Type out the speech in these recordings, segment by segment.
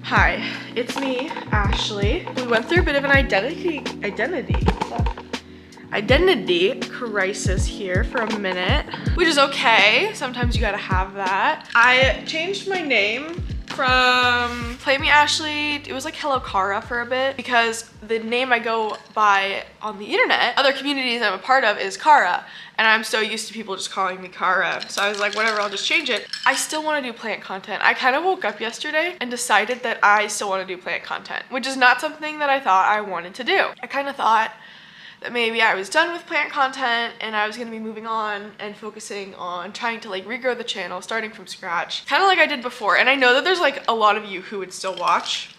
Hi, it's me, Ashley. We went through a bit of an identity crisis here for a minute, which is okay. Sometimes you gotta have that. I changed my name from Play Me Ashley, it was like Hello Cara for a bit, because the name I go by on the internet, other communities I'm a part of, is Cara, and I'm so used to people just calling me Cara, so I was like, whatever, I'll just change it. I still want to do plant content. I kind of woke up yesterday and decided that I still want to do plant content, which is not something that I thought I wanted to do. I kind of thought that maybe I was done with plant content and I was gonna be moving on and focusing on trying to like regrow the channel, starting from scratch, kind of like I did before. And I know that there's like a lot of you who would still watch.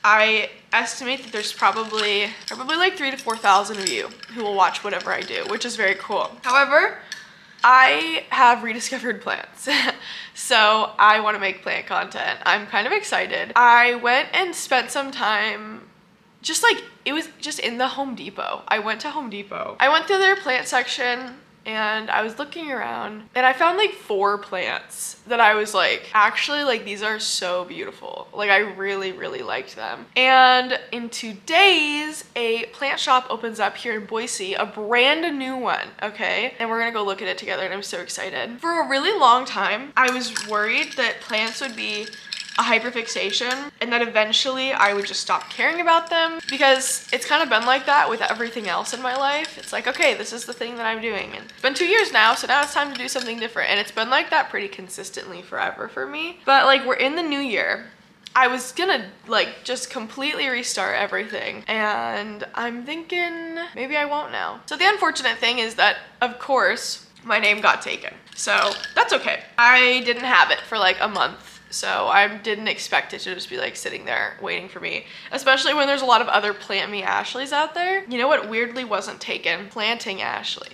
I estimate that there's probably like 3,000 to 4,000 of you who will watch whatever I do, which is very cool. However, I have rediscovered plants. So I want to make plant content. I'm kind of excited. I went and spent some time just like, it was just in the Home Depot. I went to Home Depot. I went through their plant section and I was looking around and I found like 4 plants that I was like, actually, like these are so beautiful. Like I really, really liked them. And in 2 days, a plant shop opens up here in Boise, a brand new one, okay? And we're gonna go look at it together and I'm so excited. For a really long time, I was worried that plants would be a hyperfixation and that eventually I would just stop caring about them, because it's kind of been like that with everything else in my life. It's like, okay, this is the thing that I'm doing, and it's been 2 years now, so now it's time to do something different. And it's been like that pretty consistently forever for me. But like, we're in the new year. I was gonna like just completely restart everything, and I'm thinking maybe I won't now. So the unfortunate thing is that, of course, my name got taken. So that's okay. I didn't have it for like a month. So I didn't expect it to just be like sitting there waiting for me, especially when there's a lot of other Plant Me Ashleys out there. You know what weirdly wasn't taken? Planting Ashley.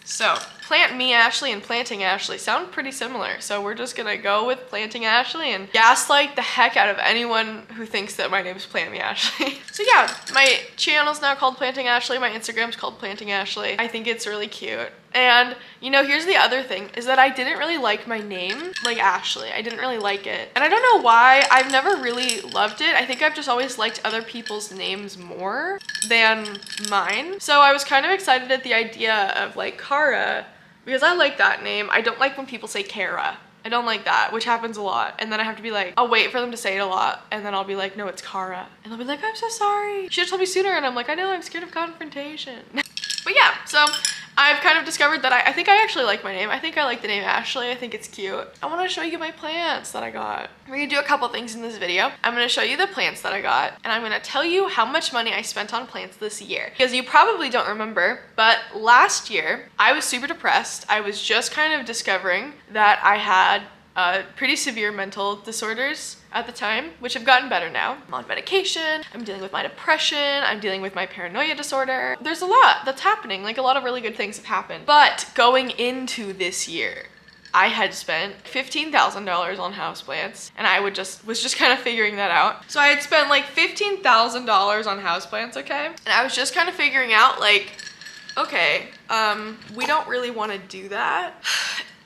So Plant Me Ashley and Planting Ashley sound pretty similar. So we're just gonna go with Planting Ashley and gaslight the heck out of anyone who thinks that my name is Plant Me Ashley. So yeah, my channel's now called Planting Ashley. My Instagram's called Planting Ashley. I think it's really cute. And you know, here's the other thing, is that I didn't really like my name, like Ashley. I didn't really like it. And I don't know why. I've never really loved it. I think I've just always liked other people's names more than mine. So I was kind of excited at the idea of like Cara, because I like that name. I don't like when people say Cara. I don't like that, which happens a lot. And then I have to be like, I'll wait for them to say it a lot. And then I'll be like, no, it's Cara. And they'll be like, I'm so sorry. You should have told me sooner. And I'm like, I know, I'm scared of confrontation. But yeah, so I've kind of discovered that I think I actually like my name. I think I like the name Ashley. I think it's cute. I want to show you my plants that I got. We're gonna do a couple things in this video. I'm gonna show you the plants that I got, and I'm gonna tell you how much money I spent on plants this year. Because you probably don't remember, but last year I was super depressed. I was just kind of discovering that I had pretty severe mental disorders at the time, which have gotten better now. I'm on medication, I'm dealing with my depression, I'm dealing with my paranoia disorder. There's a lot that's happening, like a lot of really good things have happened. But going into this year, I had spent $15,000 on houseplants, and I was just kind of figuring that out. So I had spent like $15,000 on houseplants, okay? And I was just kind of figuring out like, okay, we don't really want to do that.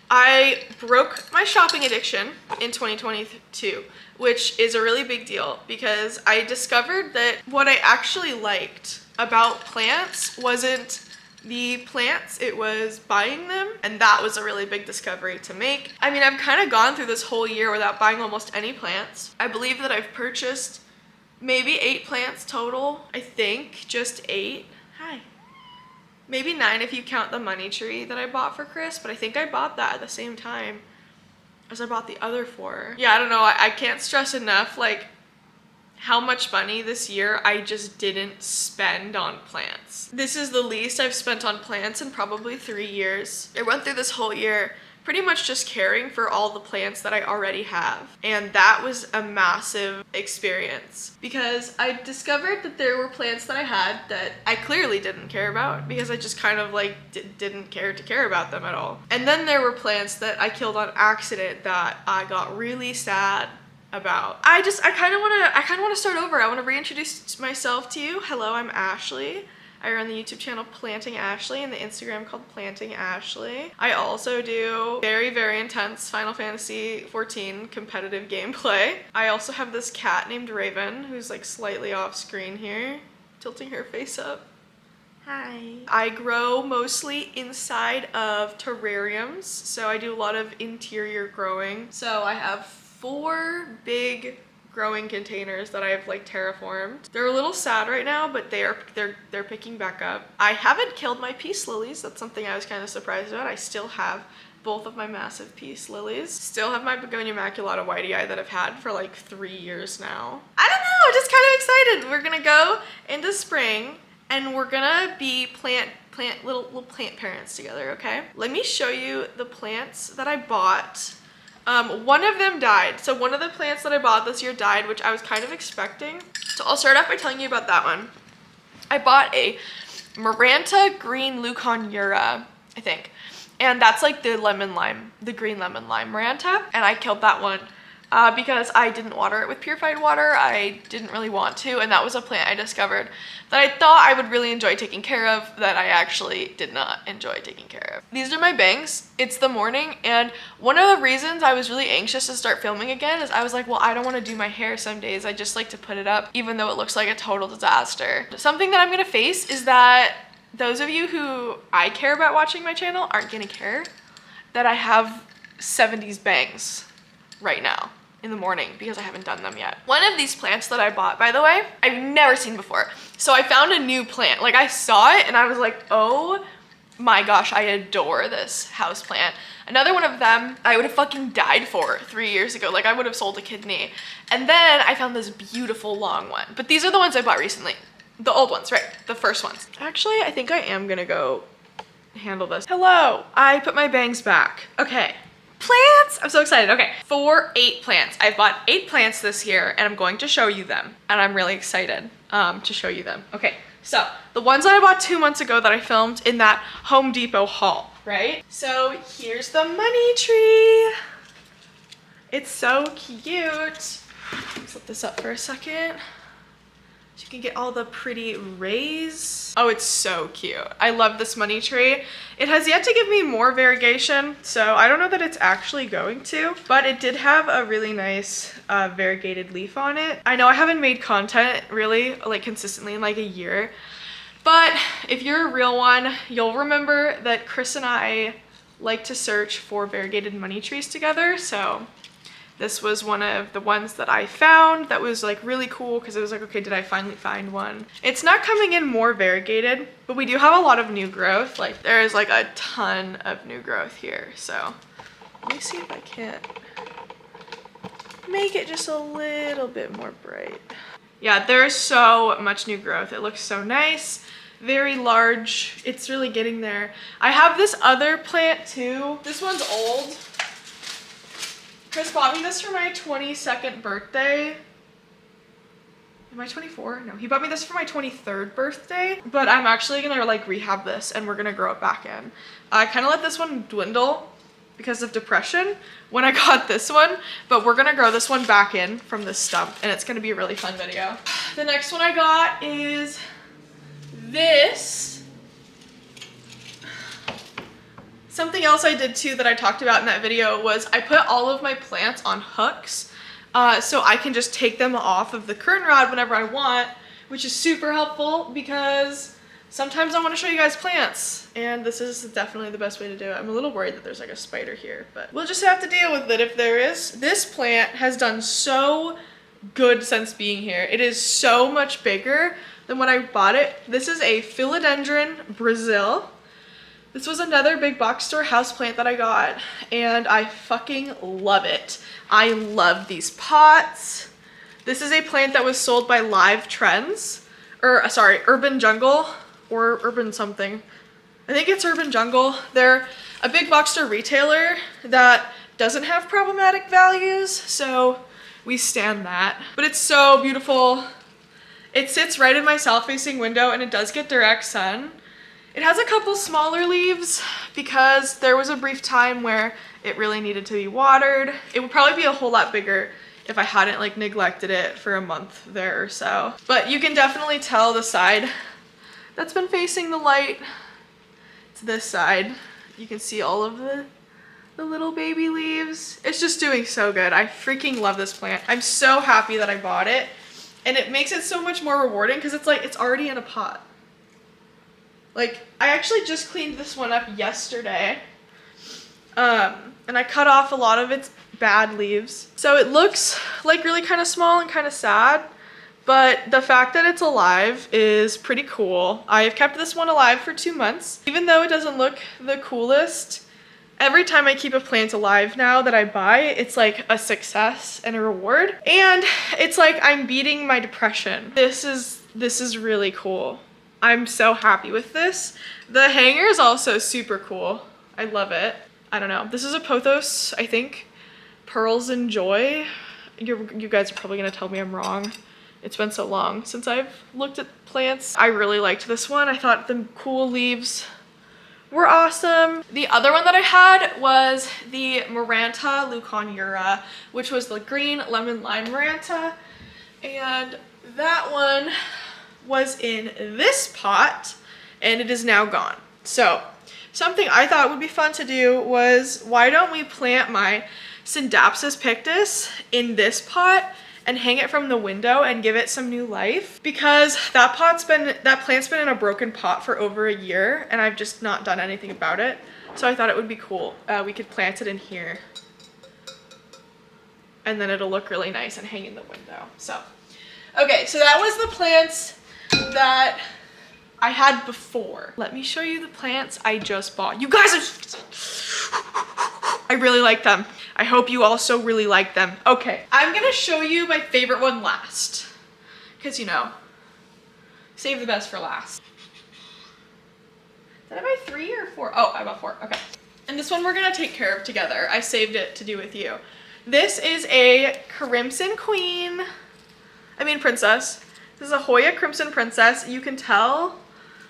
I broke my shopping addiction in 2022, which is a really big deal, because I discovered that what I actually liked about plants wasn't the plants, it was buying them, and that was a really big discovery to make. I mean, I've kind of gone through this whole year without buying almost any plants. I believe that I've purchased maybe 8 plants total. I think just 8. Hi. Maybe 9 if you count the money tree that I bought for Chris, but I think I bought that at the same time as I bought the other 4. Yeah, I don't know, I can't stress enough like how much money this year I just didn't spend on plants. This is the least I've spent on plants in probably 3 years. I went through this whole year pretty much just caring for all the plants that I already have. And that was a massive experience, because I discovered that there were plants that I had that I clearly didn't care about, because I just kind of like didn't care about them at all. And then there were plants that I killed on accident that I got really sad about. I kind of want to start over. I want to reintroduce myself to you. Hello, I'm Ashley. I run the YouTube channel Planting Ashley and the Instagram called Planting Ashley. I also do very, very intense Final Fantasy 14 competitive gameplay. I also have this cat named Raven who's like slightly off screen here, tilting her face up. Hi. I grow mostly inside of terrariums, so I do a lot of interior growing. So I have 4 big growing containers that I've like terraformed. They're a little sad right now, but they're picking back up. I haven't killed my peace lilies. That's something I was kind of surprised about. I still have both of my massive peace lilies. Still have my begonia maculata whitey eye that I've had for like 3 years now. I don't know, just kind of excited. We're gonna go into spring and we're gonna be little plant parents together, okay? Let me show you the plants that I bought. One of them died. So one of the plants that I bought this year died, which I was kind of expecting. So I'll start off by telling you about that one. I bought a Maranta green Leuconura, I think. And that's like the lemon lime, the green lemon lime Maranta. And I killed that one because I didn't water it with purified water. I didn't really want to. And that was a plant I discovered that I thought I would really enjoy taking care of that I actually did not enjoy taking care of. These are my bangs. It's the morning, and one of the reasons I was really anxious to start filming again is I was like, well, I don't want to do my hair some days. I just like to put it up even though it looks like a total disaster. Something that I'm gonna face is that those of you who I care about watching my channel aren't gonna care that I have 70s bangs right now in the morning because I haven't done them yet. One of these plants that I bought, by the way, I've never seen before. So I found a new plant. Like I saw it and I was like, oh my gosh, I adore this houseplant. Another one of them I would have fucking died for 3 years ago. Like I would have sold a kidney. And then I found this beautiful long one. But these are the ones I bought recently. The old ones, right? The first ones. Actually, I think I am gonna go handle this. Hello, I put my bangs back. Okay. Plants! I'm so excited. Okay, 8 plants. I've bought 8 plants this year and I'm going to show you them. And I'm really excited to show you them. Okay, so the ones that I bought 2 months ago that I filmed in that Home Depot haul, right? So here's the money tree. It's so cute. Flip this up for a second. So you can get all the pretty rays. Oh, it's so cute. I love this money tree. It has yet to give me more variegation, so I don't know that it's actually going to, but it did have a really nice variegated leaf on it. I know I haven't made content really like consistently in like a year, but if you're a real one, you'll remember that Chris and I like to search for variegated money trees together, so this was one of the ones that I found that was like really cool because it was like, okay, did I finally find one? It's not coming in more variegated, but we do have a lot of new growth. Like there's like a ton of new growth here. So let me see if I can't make it just a little bit more bright. Yeah, there's so much new growth. It looks so nice, very large. It's really getting there. I have this other plant too. This one's old. Chris bought me this for my 22nd birthday. Am I 24? No, he bought me this for my 23rd birthday, but I'm actually gonna like rehab this and we're gonna grow it back in. I kind of let this one dwindle because of depression when I got this one, but we're gonna grow this one back in from this stump and it's gonna be a really fun video. The next one I got is this. Something else I did too that I talked about in that video was I put all of my plants on hooks so I can just take them off of the curtain rod whenever I want, which is super helpful because sometimes I want to show you guys plants and this is definitely the best way to do it. I'm a little worried that there's like a spider here, but we'll just have to deal with it if there is. This plant has done so good since being here. It is so much bigger than when I bought it. This is a Philodendron Brazil. This was another big box store houseplant that I got and I fucking love it. I love these pots. This is a plant that was sold by Live Trends, or sorry, Urban Jungle or Urban something. I think it's Urban Jungle. They're a big box store retailer that doesn't have problematic values, so we stand that. But it's so beautiful. It sits right in my south-facing window and it does get direct sun. It has a couple smaller leaves because there was a brief time where it really needed to be watered. It would probably be a whole lot bigger if I hadn't like neglected it for a month there or so. But you can definitely tell the side that's been facing the light. It's this side. You can see all of the little baby leaves. It's just doing so good. I freaking love this plant. I'm so happy that I bought it. And it makes it so much more rewarding because it's like, it's already in a pot. Like, I actually just cleaned this one up yesterday. And I cut off a lot of its bad leaves. So it looks like really kind of small and kind of sad. But the fact that it's alive is pretty cool. I've kept this one alive for 2 months. Even though it doesn't look the coolest, every time I keep a plant alive now that I buy, it's like a success and a reward. And it's like I'm beating my depression. This is really cool. I'm so happy with this. The hanger is also super cool. I love it. I don't know. This is a pothos, I think. Pearls and Joy. You guys are probably gonna tell me I'm wrong. It's been so long since I've looked at plants. I really liked this one. I thought the cool leaves were awesome. The other one that I had was the Maranta leuconura, which was the green lemon lime Maranta. And that one was in this pot and it is now gone. So something I thought would be fun to do was, why don't we plant my Scindapsus pictus in this pot and hang it from the window and give it some new life, because that plant's been in a broken pot for over a year and I've just not done anything about it. So I thought it would be cool. We could plant it in here and then it'll look really nice and hang in the window. So, okay, so that was the plants that I had before. Let me show you the plants I just bought. You guys I really like them. I hope you also really like them. Okay, I'm gonna show you my favorite one last. Cause you know, save the best for last. Did I buy 3 or 4? Oh, I bought 4, okay. And this one we're gonna take care of together. I saved it to do with you. This is a Crimson Princess. This is a Hoya Crimson Princess. You can tell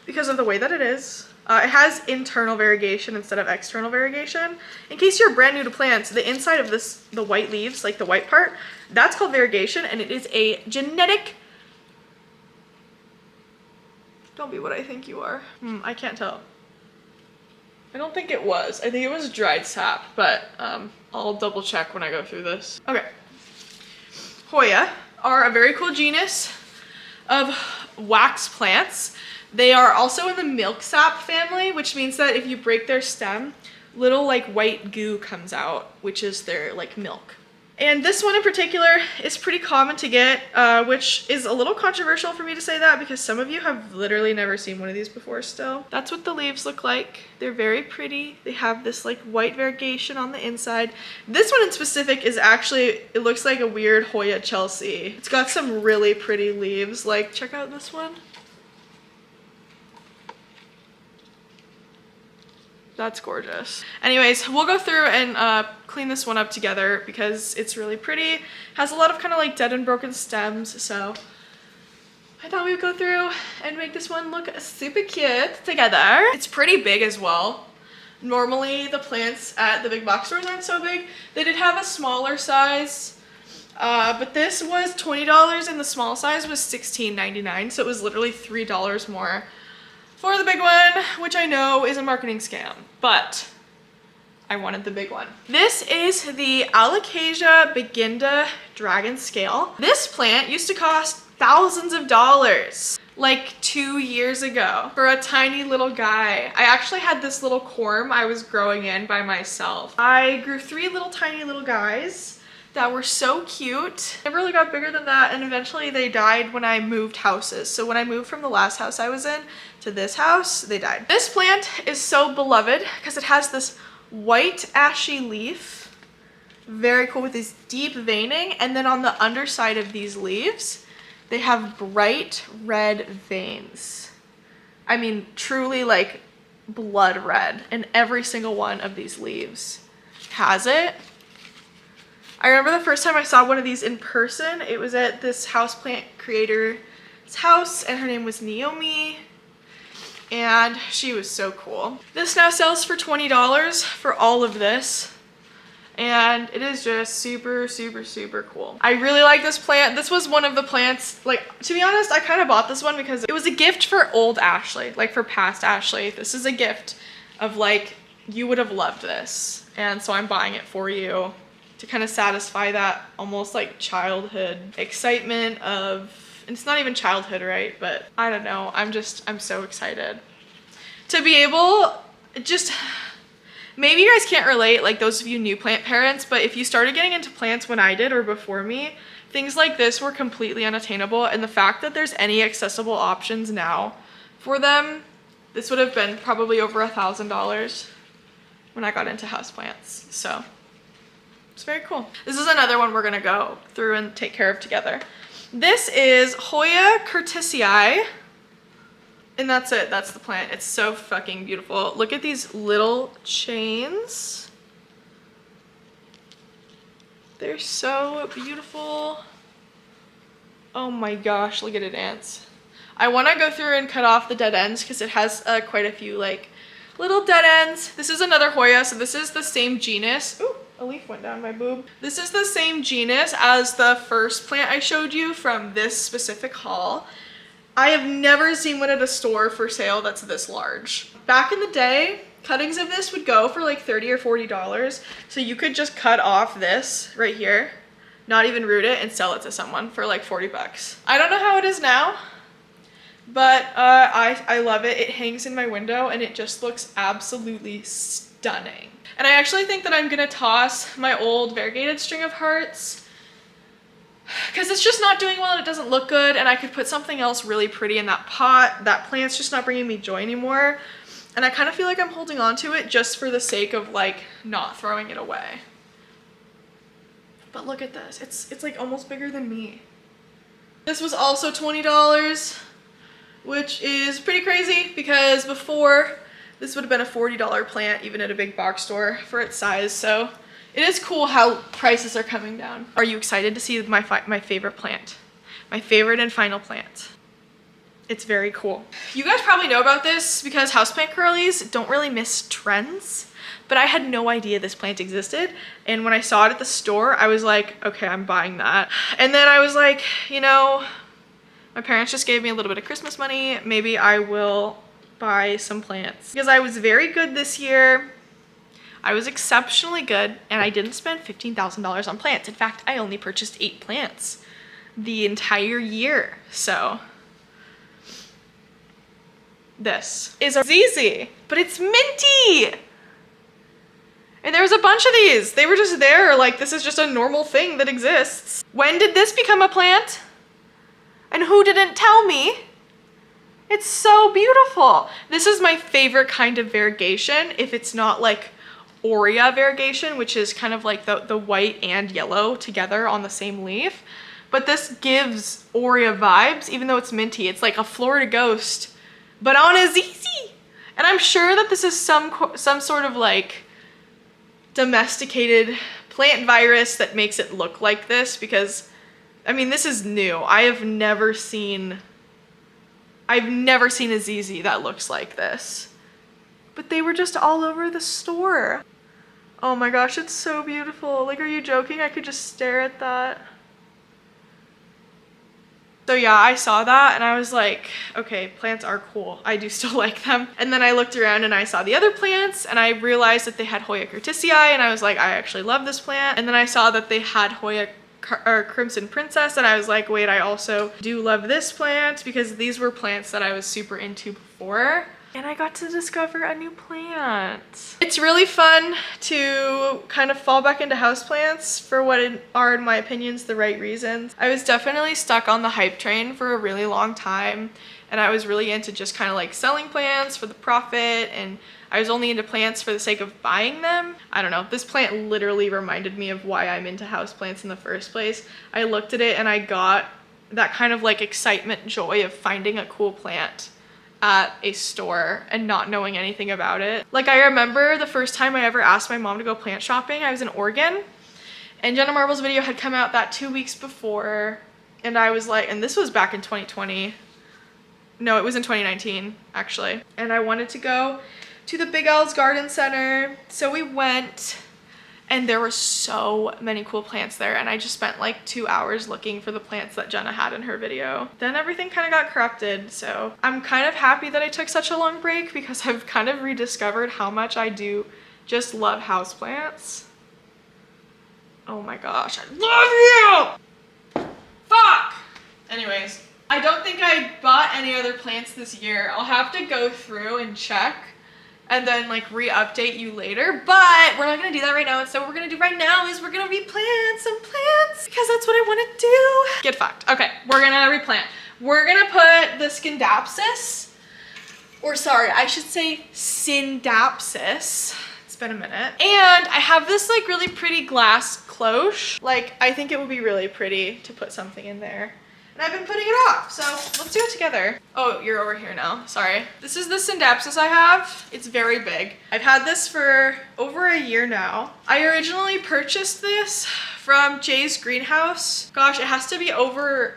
because of the way that it is. It has internal variegation instead of external variegation. In case you're brand new to plants, the inside of this, the white leaves, like the white part, that's called variegation, and it is a genetic... Don't be what I think you are. I can't tell. I don't think it was. I think it was dried sap, but I'll double check when I go through this. Okay. Hoya are a very cool genus of wax plants. They are also in the milk sap family, which means that if you break their stem, little like white goo comes out, which is their like milk. And this one in particular is pretty common to get, which is a little controversial for me to say that because some of you have literally never seen one of these before still. That's what the leaves look like. They're very pretty. They have this like white variegation on the inside. This one in specific is actually, it looks like a weird Hoya Chelsea. It's got some really pretty leaves. Like, check out this one. That's gorgeous. Anyways, we'll go through and clean this one up together because it's really pretty. Has a lot of kind of like dead and broken stems, so I thought we would go through and make this one look super cute together. It's pretty big as well. Normally the plants at the big box stores aren't so big. They did have a smaller size, but this was $20 and the small size was $16.99, so it was literally $3 more for the big one, which I know is a marketing scam, but I wanted the big one. This is the Alocasia Beginda Dragon Scale. This plant used to cost thousands of dollars like 2 years ago for a tiny little guy. I actually had this little corm I was growing in by myself. I grew 3 little tiny little guys that were so cute. Never really got bigger than that, and eventually they died when I moved houses. So when I moved from the last house I was in to this house, they died. This plant is so beloved because it has this white ashy leaf, very cool, with this deep veining, and then on the underside of these leaves they have bright red veins. I mean, truly like blood red, and every single one of these leaves has it. I remember the first time I saw one of these in person, it was at this houseplant creator's house, and her name was Naomi, and she was so cool. This now sells for $20 for all of this, and it is just super, super, super cool. I really like this plant. This was one of the plants, like, to be honest, I kind of bought this one because it was a gift for old Ashley, like for past Ashley. This is a gift of like, you would have loved this. And so I'm buying it for you to kind of satisfy that almost like childhood excitement of, and it's not even childhood, right? But I don't know, I'm so excited to be able, just, maybe you guys can't relate, like those of you new plant parents, but if you started getting into plants when I did or before me, things like this were completely unattainable. And the fact that there's any accessible options now for them, this would have been probably over $1,000 when I got into houseplants. So it's very cool. This is another one we're gonna go through and take care of together. This is Hoya curtisii. And that's it, that's the plant. It's so fucking beautiful. Look at these little chains. They're so beautiful. Oh my gosh, look at it, ants. I wanna go through and cut off the dead ends because it has quite a few like little dead ends. This is another Hoya, so this is the same genus. Ooh, a leaf went down my boob. This is the same genus as the first plant I showed you from this specific haul. I have never seen one at a store for sale that's this large. Back in the day, cuttings of this would go for like $30 or $40. So you could just cut off this right here, not even root it, and sell it to someone for like 40 bucks. I don't know how it is now, but I love it. It hangs in my window and it just looks absolutely stunning. And I actually think that I'm gonna toss my old variegated string of hearts because it's just not doing well and it doesn't look good, and I could put something else really pretty in that pot. That plant's just not bringing me joy anymore, and I kind of feel like I'm holding on to it just for the sake of like not throwing it away. But look at this, it's like almost bigger than me. This was also $20, which is pretty crazy because before this would have been a $40 plant even at a big box store for its size. So it is cool how prices are coming down. Are you excited to see my favorite plant? My favorite and final plant. It's very cool. You guys probably know about this because houseplant curlies don't really miss trends, but I had no idea this plant existed. And when I saw it at the store, I was like, okay, I'm buying that. And then I was like, you know, my parents just gave me a little bit of Christmas money. Maybe I will buy some plants because I was very good this year. I was exceptionally good, and I didn't spend $15,000 on plants. In fact, I only purchased 8 plants the entire year. So this is a ZZ, but it's minty. And there was a bunch of these. They were just there, like this is just a normal thing that exists. When did this become a plant? And who didn't tell me? It's so beautiful. This is my favorite kind of variegation, if it's not like Aurea variegation, which is kind of like the white and yellow together on the same leaf. But this gives Aurea vibes, even though it's minty. It's like a Florida Ghost, but on a ZZ. And I'm sure that this is some sort of like domesticated plant virus that makes it look like this, because I mean, this is new. I've never seen a ZZ that looks like this. But they were just all over the store. Oh my gosh, it's so beautiful. Like, are you joking? I could just stare at that. So yeah, I saw that and I was like, okay, plants are cool. I do still like them. And then I looked around and I saw the other plants and I realized that they had Hoya curtisii, and I was like, I actually love this plant. And then I saw that they had Hoya Crimson Princess, and I was like, wait, I also do love this plant, because these were plants that I was super into before. And I got to discover a new plant. It's really fun to kind of fall back into houseplants for what are, in my opinions, the right reasons. I was definitely stuck on the hype train for a really long time, and I was really into just kind of like selling plants for the profit, and I was only into plants for the sake of buying them. I don't know, this plant literally reminded me of why I'm into houseplants in the first place. I looked at it and I got that kind of like excitement, joy of finding a cool plant at a store and not knowing anything about it. Like, I remember the first time I ever asked my mom to go plant shopping, I was in Oregon, and Jenna Marbles' video had come out that 2 weeks before, and I was like, and this was back in 2020. No, it was in 2019, actually. And I wanted to go to the Big L's Garden Center, so we went, And there were so many cool plants there, and I just spent like 2 hours looking for the plants that Jenna had in her video. Then everything kind of got corrupted, so I'm kind of happy that I took such a long break because I've kind of rediscovered how much I do just love houseplants. Oh my gosh, I love you! Fuck! Anyways, I don't think I bought any other plants this year. I'll have to go through and check and then like re-update you later, but we're not gonna do that right now. Instead, what we're gonna do right now is we're gonna replant some plants because that's what I wanna do. Get fucked. Okay, we're gonna replant. We're gonna put the Scindapsus, or sorry, I should say Scindapsus. It's been a minute. And I have this like really pretty glass cloche. Like, I think it would be really pretty to put something in there. And I've been putting it off, so let's do it together. Oh, you're over here now, sorry. This is the Scindapsus I have. It's very big. I've had this for over a year now. I originally purchased this from Jay's greenhouse. Gosh, it has to be over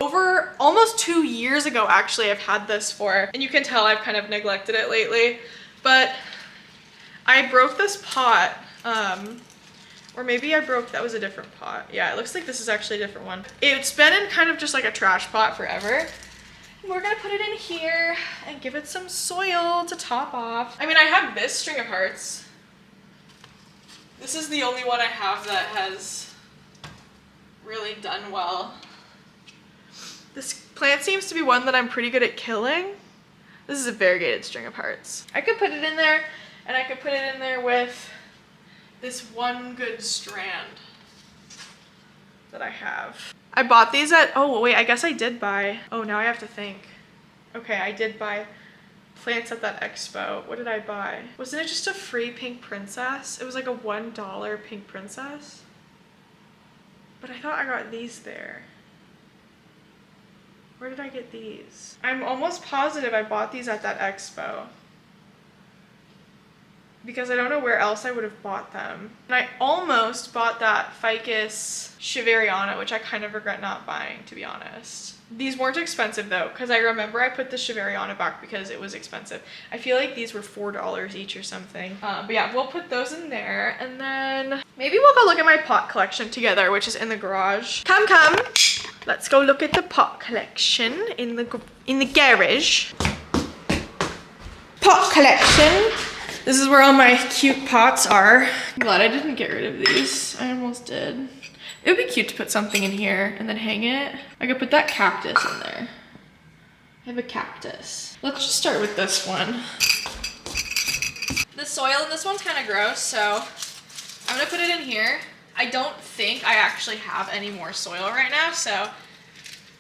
almost 2 years ago, actually, I've had this for. And you can tell I've kind of neglected it lately. But I broke this pot. Or maybe I broke, that was a different pot. Yeah, it looks like this is actually a different one. It's been in kind of just like a trash pot forever. And we're gonna put it in here and give it some soil to top off. I mean, I have this string of hearts. This is the only one I have that has really done well. This plant seems to be one that I'm pretty good at killing. This is a variegated string of hearts. I could put it in there, and I could put it in there with this one good strand that I have. I bought these at, oh wait, I guess I did buy, oh now I have to think. Okay, I did buy plants at that expo. What did I buy? Wasn't it just a free pink princess? It was like a $1 pink princess. But I thought I got these there. Where did I get these? I'm almost positive I bought these at that expo, because I don't know where else I would have bought them. And I almost bought that Ficus Shiveriana, which I kind of regret not buying, to be honest. These weren't expensive though, because I remember I put the Shiveriana back because it was expensive. I feel like these were $4 each or something. But yeah, we'll put those in there, and then maybe we'll go look at my pot collection together, which is in the garage. Come. Let's go look at the pot collection in the garage. Pot collection. This is where all my cute pots are. I'm glad I didn't get rid of these. I almost did. It would be cute to put something in here and then hang it. I could put that cactus in there. I have a cactus. Let's just start with this one. The soil in this one's kind of gross, so I'm gonna put it in here. I don't think I actually have any more soil right now, so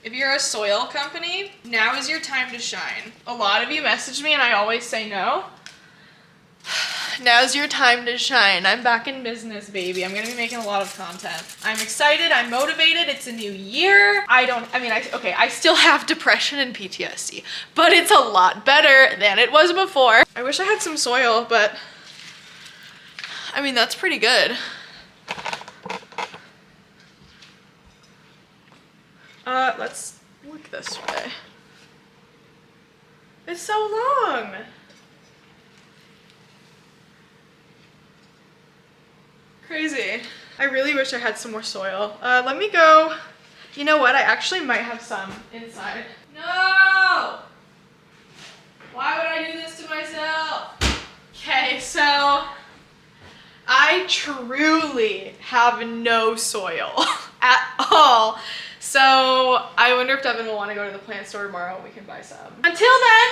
if you're a soil company, now is your time to shine. A lot of you message me and I always say no. Now's your time to shine. I'm back in business, baby. I'm gonna be making a lot of content. I'm excited, I'm motivated, it's a new year. I still have depression and PTSD, but it's a lot better than it was before. I wish I had some soil, but I mean, that's pretty good. Let's look this way. It's so long. Crazy. I really wish I had some more soil. Let me go. You know what? I actually might have some inside. No! Why would I do this to myself? Okay, so I truly have no soil at all. So I wonder if Devin will want to go to the plant store tomorrow and we can buy some. Until then,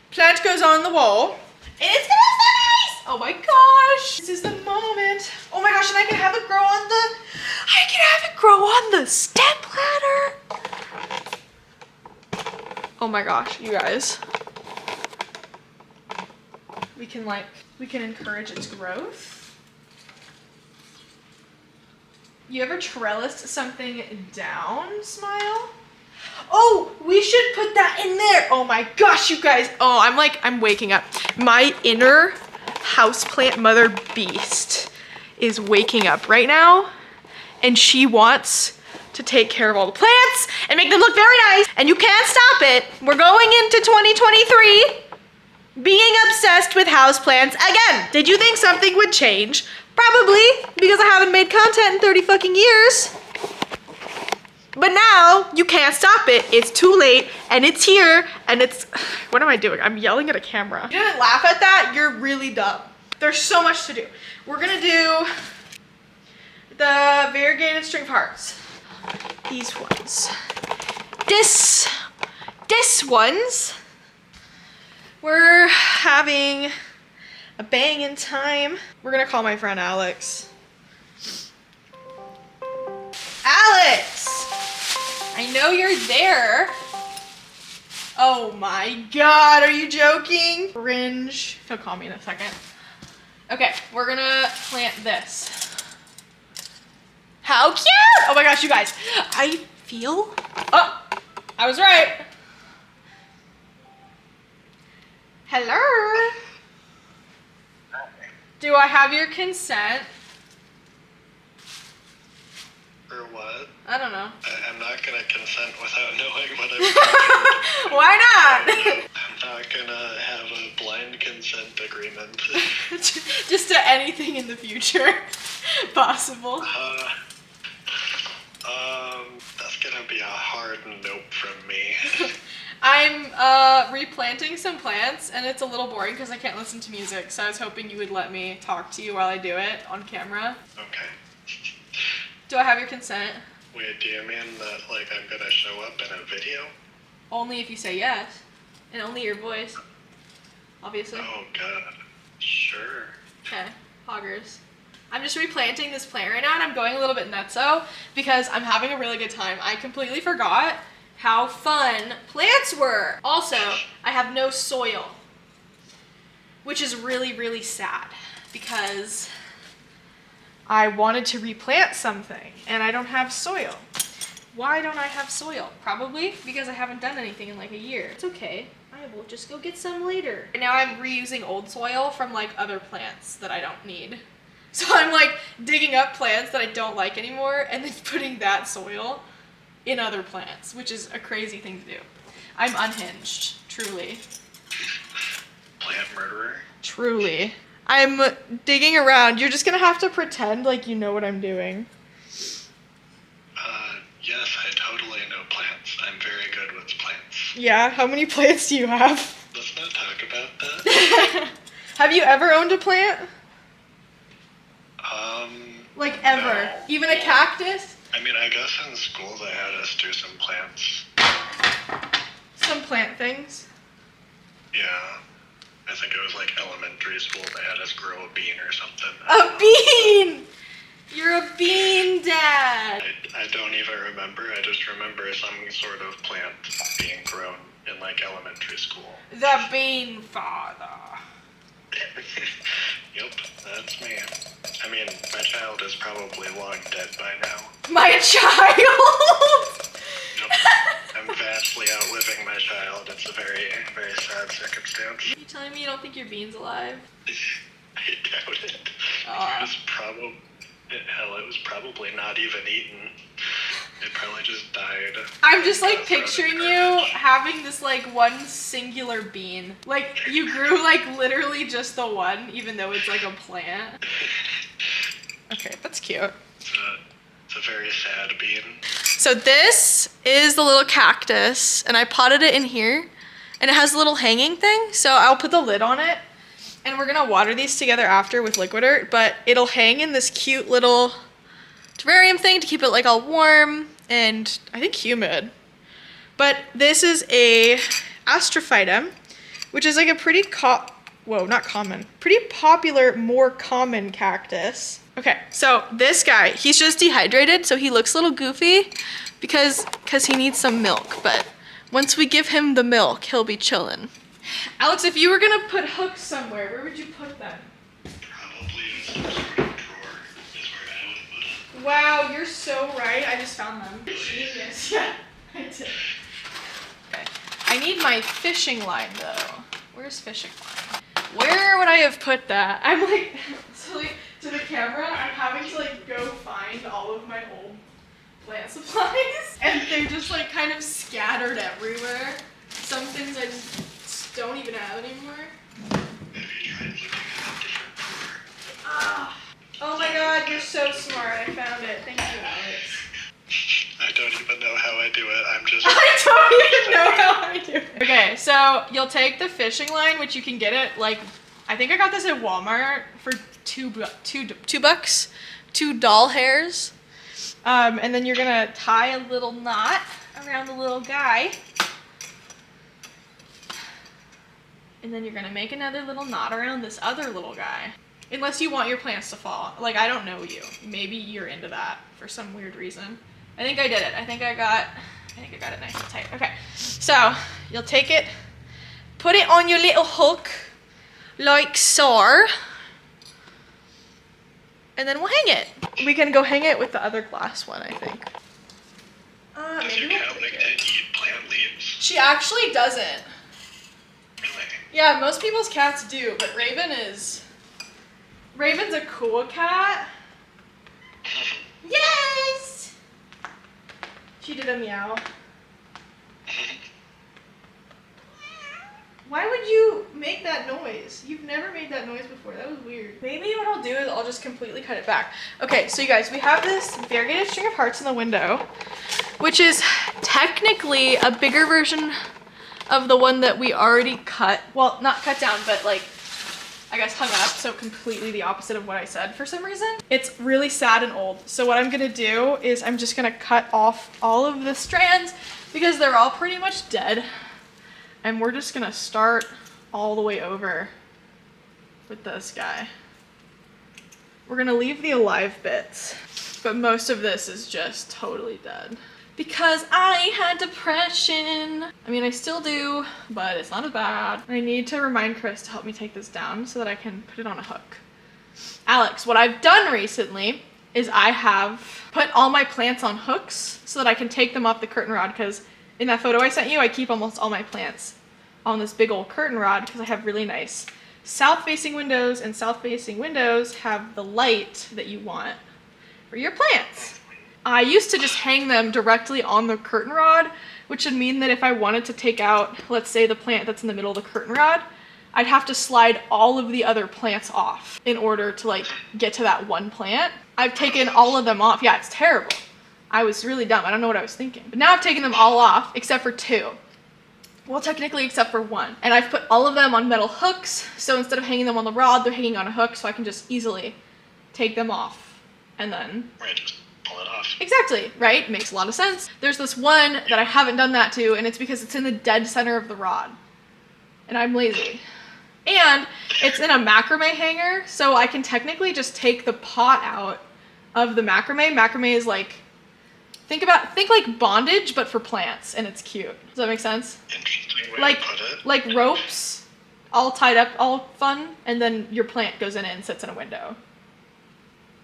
plant goes on the wall. And it's gonna be so nice! Oh my gosh! This is the moment. Oh my gosh, and I can have it grow on the step ladder. Oh my gosh, you guys. We can encourage its growth. You ever trellised something down, Smile? Oh, we should put that in there. Oh my gosh, you guys. Oh, I'm waking up. My inner houseplant mother beast is waking up right now, and she wants to take care of all the plants and make them look very nice, and you can't stop it. We're going into 2023 being obsessed with houseplants again. Did you think something would change? Probably, because I haven't made content in 30 fucking years. But now, you can't stop it. It's too late, and it's here, and it's... What am I doing? I'm yelling at a camera. You didn't laugh at that? You're really dumb. There's so much to do. We're gonna do the variegated string parts. These ones. This ones. We're having a banging time. We're gonna call my friend Alex. Alex! I know you're there. Oh my God, are you joking? Cringe. He'll call me in a second. Okay, we're gonna plant this. How cute! Oh my gosh, you guys. I feel, oh, I was right. Hello? Do I have your consent? For what? I don't know. I'm not gonna consent without knowing what I'm doing. Why not? I'm not gonna have a blind consent agreement. Just to anything in the future possible. That's gonna be a hard nope from me. I'm replanting some plants, and it's a little boring because I can't listen to music, so I was hoping you would let me talk to you while I do it on camera. Okay. Do I have your consent? Wait, do you mean that, like, I'm gonna show up in a video? Only if you say yes. And only your voice. Obviously. Oh God. Sure. Okay, hoggers. I'm just replanting this plant right now, and I'm going a little bit nutso because I'm having a really good time. I completely forgot how fun plants were. Also, I have no soil, which is really, really sad because I wanted to replant something and I don't have soil. Why don't I have soil? Probably because I haven't done anything in like a year. It's okay. I will just go get some later. And now I'm reusing old soil from like other plants that I don't need. So I'm like digging up plants that I don't like anymore and then putting that soil in other plants, which is a crazy thing to do. I'm unhinged, truly. Plant murderer? Truly. I'm digging around. You're just gonna have to pretend like you know what I'm doing. Yes, I totally know plants. I'm very good with plants. Yeah? How many plants do you have? Let's not talk about that. Have you ever owned a plant? Like ever? No. Even a cactus? I mean, I guess in school they had us do some plants. Some plant things? Yeah. I think it was like elementary school. They had us grow a bean or something. A bean! You're a bean dad! I don't even remember. I just remember some sort of plant being grown in like elementary school. The bean father. Yep, that's me. I mean, my child is probably long dead by now. My child! Yep. I'm vastly outliving my child. It's a very, very sad circumstance. Are you telling me you don't think your bean's alive? I doubt it. Aw. It was probably not even eaten. It probably just died. I'm just like picturing you having this like one singular bean. Like you grew like literally just the one, even though it's like a plant. Okay, that's cute. It's a very sad bean. So this is the little cactus, and I potted it in here, and it has a little hanging thing, so I'll put the lid on it, and we're gonna water these together after with liquid dirt, but it'll hang in this cute little terrarium thing to keep it like all warm and I think humid. But this is a astrophytum, which is like a pretty pretty popular, more common cactus. Okay, so this guy, he's just dehydrated, so he looks a little goofy because he needs some milk, but once we give him the milk, he'll be chillin'. Alex, if you were gonna put hooks somewhere, where would you put them? Probably in some sort of drawer is where I would put them. Wow, you're so right. I just found them. Genius. Yeah, I did. Okay. I need my fishing line though. Where's fishing line? Where would I have put that? I'm like, so like, to the camera, I'm having to like go find all of my old plant supplies, and they're just like kind of scattered everywhere. Some things I just don't even have anymore. Have you tried looking at a different drawer? Ah. Oh my god, you're so smart. I found it. Thank you, Alex. I don't even know how I do it. I'm just. I don't even know how I do it. Okay, so you'll take the fishing line, which you can get it like, I think I got this at Walmart for $2, 2 doll hairs. And then you're gonna tie a little knot around the little guy. And then you're gonna make another little knot around this other little guy. Unless you want your plants to fall. Like, I don't know you. Maybe you're into that for some weird reason. I think I did it. I think I got it nice and tight. Okay, so you'll take it, put it on your little hook, like so, and then we'll hang it. We can go hang it with the other glass one, I think. Does your cat like to eat plant leaves? She actually doesn't. Really? Yeah, most people's cats do, but Raven's a cool cat. Yes! She did a meow. Why would you make that noise? You've never made that noise before. That was weird. Maybe what I'll do is I'll just completely cut it back. Okay, so you guys, we have this variegated string of hearts in the window, which is technically a bigger version of the one that we already cut. Well, not cut down, but like, I guess hung up, so completely the opposite of what I said for some reason. It's really sad and old. So what I'm gonna do is I'm just gonna cut off all of the strands because they're all pretty much dead. And we're just gonna start all the way over with this guy. We're gonna leave the alive bits, but most of this is just totally dead. Because I had depression. I mean, I still do, but it's not as bad. I need to remind Chris to help me take this down so that I can put it on a hook. Alex, what I've done recently is I have put all my plants on hooks so that I can take them off the curtain rod, because in that photo I sent you, I keep almost all my plants on this big old curtain rod because I have really nice south-facing windows, and south-facing windows have the light that you want for your plants. I used to just hang them directly on the curtain rod, which would mean that if I wanted to take out, let's say, the plant that's in the middle of the curtain rod, I'd have to slide all of the other plants off in order to like get to that one plant. I've taken all of them off. Yeah, it's terrible. I was really dumb. I don't know what I was thinking. But now I've taken them all off except for 2. Well, technically except for 1. And I've put all of them on metal hooks. So instead of hanging them on the rod, they're hanging on a hook, so I can just easily take them off. And then... Right, just pull it off. Exactly, right? Makes a lot of sense. There's this one that I haven't done that to, and it's because it's in the dead center of the rod. And I'm lazy. And it's in a macrame hanger, so I can technically just take the pot out of the macrame. Macrame is like, think like bondage, but for plants, and it's cute. Does that make sense? Interesting way Like, to put it. like ropes, all tied up, all fun, and then your plant goes in it and sits in a window.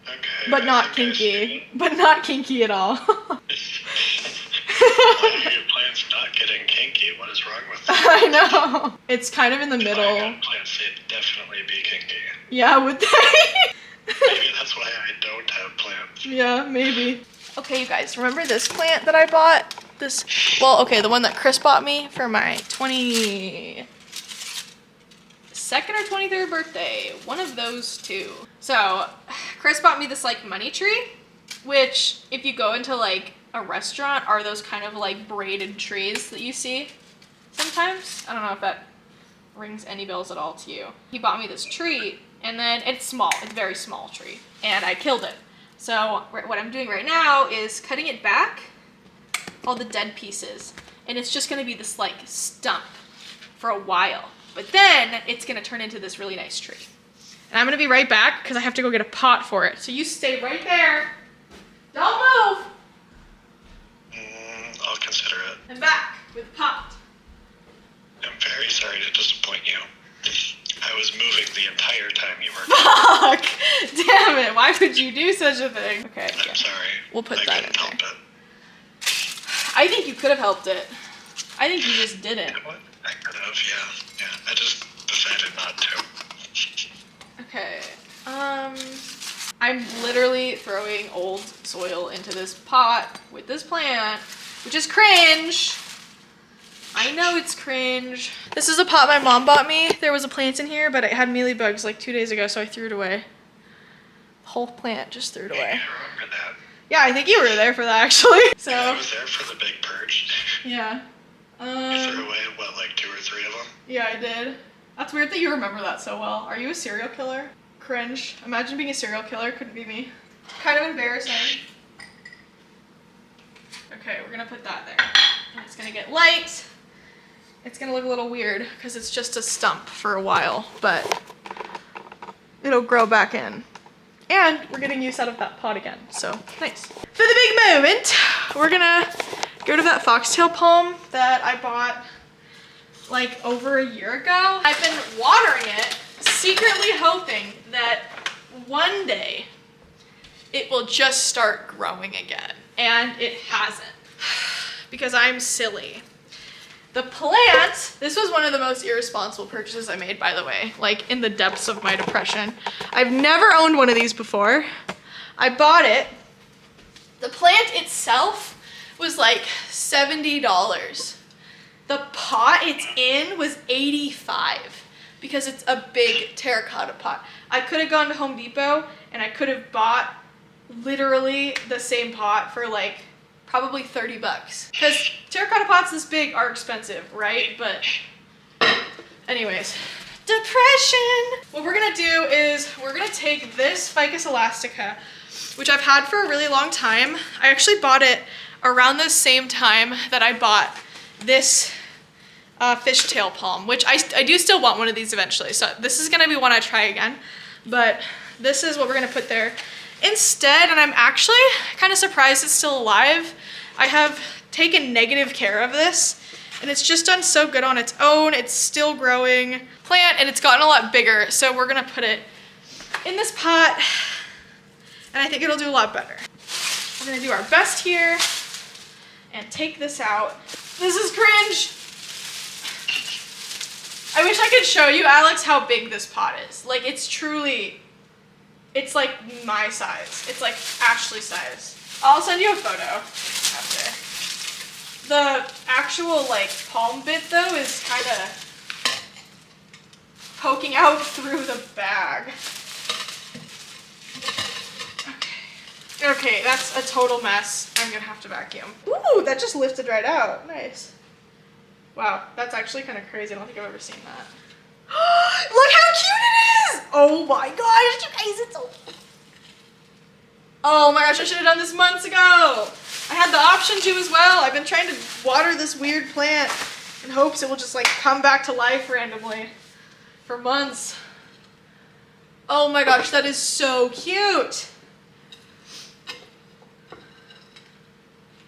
Okay. But not I think I see. kinky. But not kinky at all. Why are your plants not getting kinky? What is wrong with them? I know. It's kind of in the If I middle. had plants, they'd definitely be kinky. Yeah, would they? Maybe that's why I don't have plants. Yeah, maybe. Okay, you guys, remember this plant that I bought? The one that Chris bought me for my 22nd or 23rd birthday. One of those two. So, Chris bought me this, like, money tree, which, if you go into, like, a restaurant, are those kind of, like, braided trees that you see sometimes. I don't know if that rings any bells at all to you. He bought me this tree, and then it's small. It's a very small tree, and I killed it. So what I'm doing right now is cutting it back, all the dead pieces, and it's just gonna be this like stump for a while. But then it's gonna turn into this really nice tree. And I'm gonna be right back because I have to go get a pot for it. So you stay right there. Don't move. I'll consider it. I'm back with a pot. I'm very sorry to disappoint you. I was moving the entire time you were Fuck! Damn it, why would you do such a thing? Okay, yeah. I'm sorry. We'll put I that in couldn't help there. it. I think you could have helped it. I think you just didn't. You know what? I could have, yeah. Yeah, I just decided not to. Okay, I'm literally throwing old soil into this pot with this plant, which is cringe. I know it's cringe. This is a pot my mom bought me. There was a plant in here, but it had mealybugs like 2 days ago, so I threw it away. The whole plant, just threw it away. I remember that. Yeah, I think you were there for that actually. So. Yeah, I was there for the big purge. Yeah. You threw away, what, like 2 or 3 of them? Yeah, I did. That's weird that you remember that so well. Are you a serial killer? Cringe. Imagine being a serial killer. Couldn't be me. Kind of embarrassing. Okay, we're gonna put that there. And it's gonna get light. It's gonna look a little weird because it's just a stump for a while, but it'll grow back in. And we're getting use out of that pot again, so nice. For the big moment, we're gonna go to that foxtail palm that I bought like over a year ago. I've been watering it, secretly hoping that one day it will just start growing again. And it hasn't, because I'm silly. The plant, this was one of the most irresponsible purchases I made, by the way, like in the depths of my depression. I've never owned one of these before. I bought it. The plant itself was like $70. The pot it's in was $85 because it's a big terracotta pot. I could have gone to Home Depot and I could have bought literally the same pot for like probably $30 because terracotta pots this big are expensive, right? But anyways, depression. What we're gonna do is we're gonna take this Ficus elastica, which I've had for a really long time. I actually bought it around the same time that I bought this fishtail palm, which I do still want one of these eventually. So this is gonna be one I try again, but this is what we're gonna put there instead. And I'm actually kind of surprised it's still alive. I have taken negative care of this and it's just done so good on its own. It's still growing plant and it's gotten a lot bigger. So we're gonna put it in this pot and I think it'll do a lot better. We're gonna do our best here and take this out. This is cringe. I wish I could show you, Alex, how big this pot is. Like, it's truly, it's like my size. It's like Ashley's size. I'll send you a photo after. The actual like palm bit though is kind of poking out through the bag. Okay, that's a total mess. I'm gonna have to vacuum. Ooh, that just lifted right out. Nice. Wow, that's actually kind of crazy. I don't think I've ever seen that. Look how cute it is! Oh my gosh, you guys, it's so... Oh my gosh, I should have done this months ago. I had the option to as well. I've been trying to water this weird plant in hopes it will just like come back to life randomly for months. Oh my gosh, that is so cute.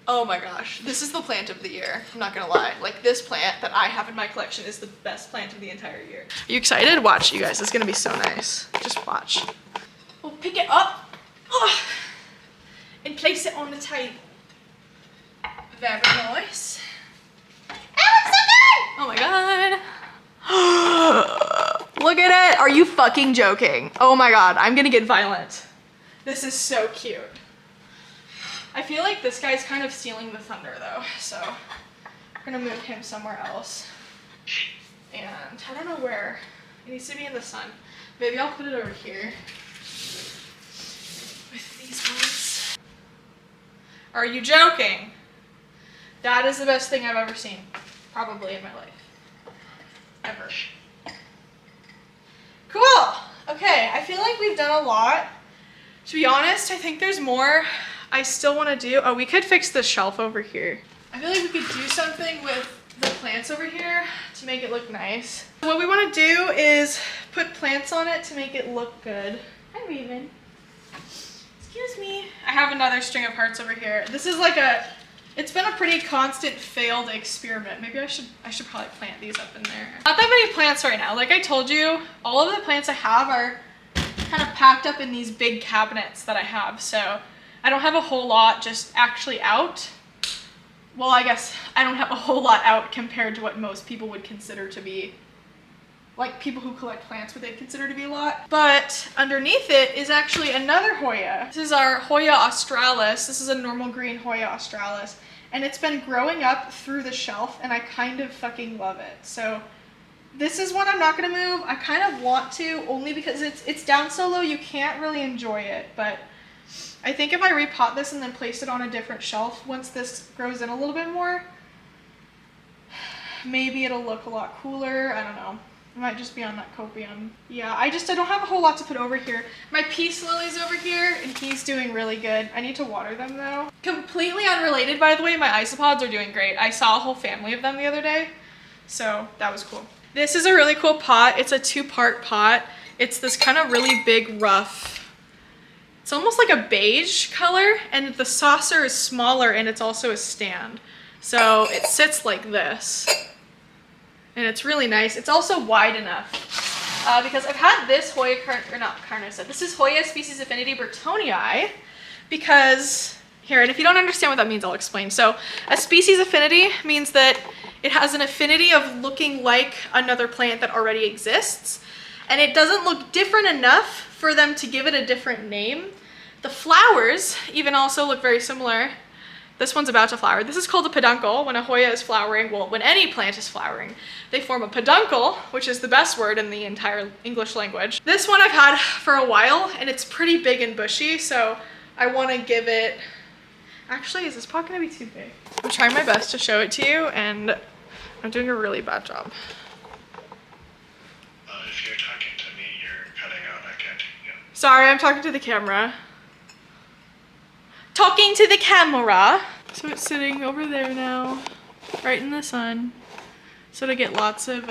Oh my gosh, this is the plant of the year. I'm not gonna lie. Like, this plant that I have in my collection is the best plant of the entire year. Are you excited? Watch, you guys, it's gonna be so nice. Just watch. We'll pick it up and place it on the table. Very nice. Oh my god. Look at it. Are you fucking joking? Oh my god, I'm gonna get violent. This is so cute. I feel like this guy's kind of stealing the thunder though, so I'm gonna move him somewhere else. And I don't know where. It needs to be in the sun. Maybe I'll put it over here with these ones. Are you joking? That is the best thing I've ever seen, probably in my life. Ever. Cool. Okay, I feel like we've done a lot. To be honest, I think there's more I still want to do. Oh, we could fix the shelf over here. I feel like we could do something with the plants over here to make it look nice. What we want to do is put plants on it to make it look good. Hi, Raven. Excuse me. I have another string of hearts over here. This is like it's been a pretty constant failed experiment. Maybe I should probably plant these up in there. Not that many plants right now. Like I told you, all of the plants I have are kind of packed up in these big cabinets that I have. So I don't have a whole lot just actually out. Well, I guess I don't have a whole lot out compared to what most people would consider to be, like people who collect plants would they consider to be a lot. But underneath it is actually another Hoya. This is our Hoya australis. This is a normal green Hoya australis. And it's been growing up through the shelf and I kind of fucking love it. So This is one I'm not gonna move. I kind of want to, only because it's down so low you can't really enjoy it, but I think if I repot this and then place it on a different shelf once this grows in a little bit more, maybe it'll look a lot cooler. I don't know. It might just be on that copium. Yeah, I don't have a whole lot to put over here. My peace lily's over here and he's doing really good. I need to water them though. Completely unrelated, by the way, my isopods are doing great. I saw a whole family of them the other day, so that was cool. This is a really cool pot. It's a 2-part pot. It's this kind of really big rough, it's almost like a beige color, and the saucer is smaller and it's also a stand. So it sits like this. And it's really nice. It's also wide enough because I've had this Hoya, this is Hoya species affinity Burtonii, because here, and if you don't understand what that means, I'll explain. So a species affinity means that it has an affinity of looking like another plant that already exists, and it doesn't look different enough for them to give it a different name. The flowers even also look very similar. This one's about to flower. This is called a peduncle. When a Hoya is flowering, well, when any plant is flowering, they form a peduncle, which is the best word in the entire English language. This one I've had for a while, and it's pretty big and bushy, so I want to give it... Actually, is this pot gonna be too big? I'm trying my best to show it to you, and I'm doing a really bad job. If you're talking to me, you're cutting out. I can't hear you. Sorry, I'm talking to the camera. Talking to the camera. So it's sitting over there now, right in the sun. So to get lots of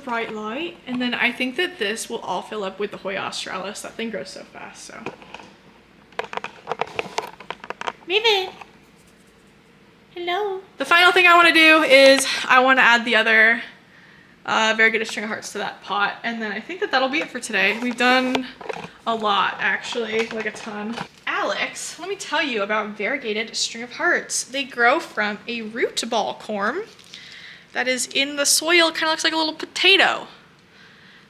bright light. And then I think that this will all fill up with the Hoya australis. That thing grows so fast, so. Maybe. Hello. The final thing I want to do is I want to add the other variegated string of hearts to that pot. And then I think that that'll be it for today. We've done a lot, actually, like a ton. Alex, let me tell you about variegated string of hearts. They grow from a root ball corm that is in the soil. Kind of looks like a little potato,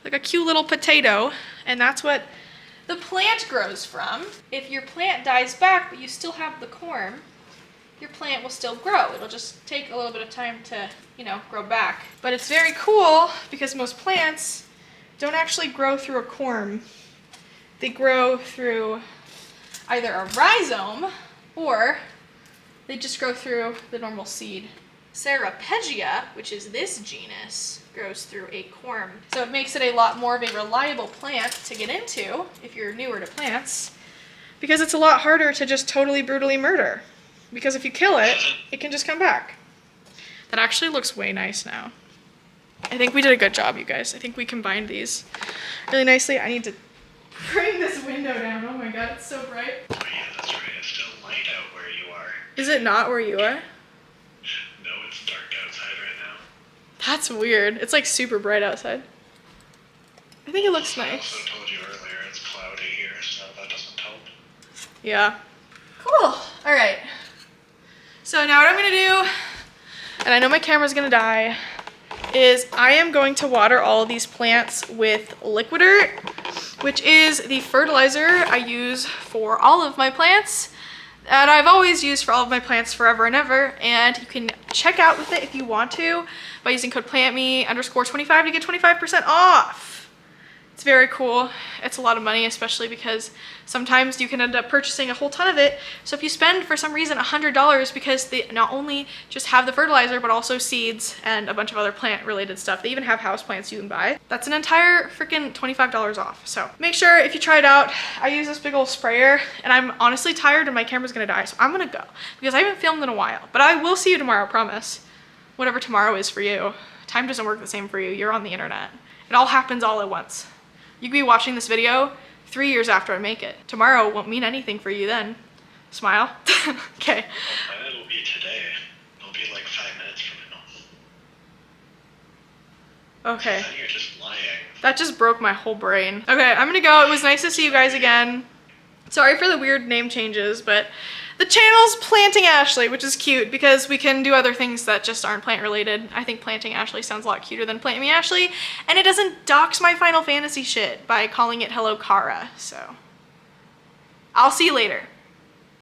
like a cute little potato, and that's what the plant grows from. If your plant dies back but you still have the corm, your plant will still grow. It'll just take a little bit of time to, you know, grow back. But it's very cool because most plants don't actually grow through a corm. They grow through either a rhizome or they just grow through the normal seed. Ceropegia, which is this genus, grows through a corm. So it makes it a lot more of a reliable plant to get into if you're newer to plants, because it's a lot harder to just totally brutally murder. Because if you kill it, it can just come back. That actually looks way nice now. I think we did a good job, you guys. I think we combined these really nicely. I need to bring this window down. Oh my god, it's so bright. Oh yeah, that's right. It's still light out where you are. Is it not where you are? No, it's dark outside right now. That's weird. It's like super bright outside. I think it looks I nice. also told you earlier it's cloudy here, so that doesn't help. Yeah. Cool. All right. So now what I'm gonna do, and I know my camera's gonna die, is I am going to water all of these plants with Liquidirt, which is the fertilizer I use for all of my plants, and I've always used for all of my plants forever and ever. And you can check out with it if you want to by using code plantme_25 to get 25% off. It's very cool. It's a lot of money, especially because sometimes you can end up purchasing a whole ton of it. So if you spend, for some reason, $100 because they not only just have the fertilizer, but also seeds and a bunch of other plant-related stuff. They even have houseplants you can buy. That's an entire freaking $25 off. So make sure if you try it out. I use this big old sprayer, and I'm honestly tired and my camera's gonna die, so I'm gonna go because I haven't filmed in a while. But I will see you tomorrow, I promise. Whatever tomorrow is for you. Time doesn't work the same for you. You're on the internet. It all happens all at once. You could be watching this video 3 years after I make it. Tomorrow won't mean anything for you then. Smile. Okay. And it'll be today. It'll be like 5 minutes from now. Okay. Then you're just lying. That just broke my whole brain. Okay, I'm gonna go. It was nice to see you guys again. Sorry for the weird name changes, but the channel's Planting Ashley, which is cute because we can do other things that just aren't plant related. I think Planting Ashley sounds a lot cuter than Plant Me Ashley, and it doesn't dox my Final Fantasy shit by calling it Hello Kara, so. I'll see you later.